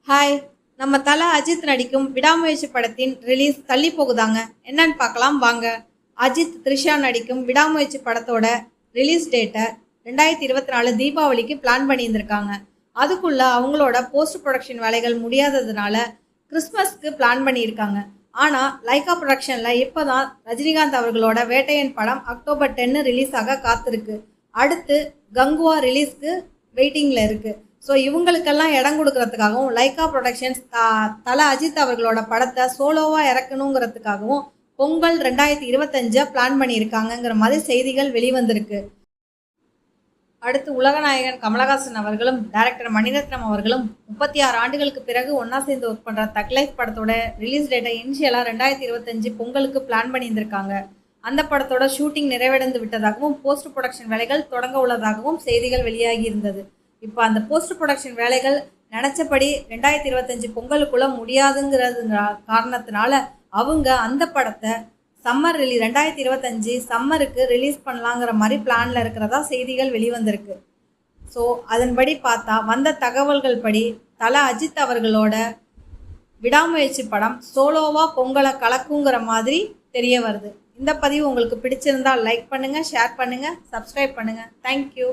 Hi, நம்ம தல அஜித் நடிக்கும் விடாமுயற்சி படத்தின் ரிலீஸ் தள்ளி போகுதாங்க. என்னன்னு பார்க்கலாம் வாங்க. அஜித் த்ரிஷா நடிக்கும் விடாமுயற்சி படத்தோட ரிலீஸ் டேட்டை 2024 தீபாவளிக்கு பிளான் பண்ணியிருந்திருக்காங்க. அதுக்குள்ள அவங்களோட போஸ்ட் ப்ரொடக்ஷன் வேலைகள் முடியாததுனால கிறிஸ்மஸ்க்கு பிளான் பண்ணியிருக்காங்க. ஆனால் லைகா ப்ரொடக்ஷனில் இப்போ தான் ரஜினிகாந்த் அவர்களோட வேட்டையன் படம் அக்டோபர் 10 ரிலீஸ் ஆக காத்திருக்கு. அடுத்து கங்குவா ரிலீஸ்க்கு வெயிட்டிங்கில் இருக்குது. ஸோ இவங்களுக்கெல்லாம் இடம் கொடுக்கறதுக்காகவும் லைகா ப்ரொடக்ஷன்ஸ் தல அஜித் அவர்களோட படத்தை சோலோவாக இறக்கணுங்கிறதுக்காகவும் பொங்கல் 2025 பிளான் பண்ணியிருக்காங்கங்கிற மாதிரி செய்திகள் வெளிவந்திருக்கு. அடுத்து உலகநாயகன் கமலஹாசன் அவர்களும் டைரக்டர் மணிரத்னம் அவர்களும் 36 ஆண்டுகளுக்கு பிறகு ஒன்றா சேர்ந்து ஒர்க் பண்ணுற தக் லைஃப் படத்தோட ரிலீஸ் டேட்டை இனிஷியலாக 2025 பொங்கலுக்கு பிளான் பண்ணியிருந்திருக்காங்க. அந்த படத்தோட ஷூட்டிங் நிறைவடைந்து விட்டதாகவும் போஸ்ட் ப்ரொடக்ஷன் வேலைகள் தொடங்க உள்ளதாகவும் செய்திகள் வெளியாகி இருந்தது. இப்போ அந்த போஸ்ட் ப்ரொடக்ஷன் வேலைகள் நினச்சபடி 2025 பொங்கலுக்குள்ளே முடியாதுங்கிறது காரணத்தினால அவங்க அந்த படத்தை சம்மர் 2025 சம்மருக்கு ரிலீஸ் பண்ணலாங்கிற மாதிரி பிளானில் இருக்கிறதா செய்திகள் வெளிவந்திருக்கு. ஸோ அதன்படி பார்த்தா வந்த தகவல்கள் படி தல அஜித் அவர்களோட விடாமுயற்சி படம் சோலோவாக பொங்கலை கலக்குங்கிற மாதிரி தெரிய வருது. இந்த பதிவு உங்களுக்கு பிடிச்சிருந்தால் லைக் பண்ணுங்கள், ஷேர் பண்ணுங்கள், சப்ஸ்கிரைப் பண்ணுங்கள். தேங்க்யூ.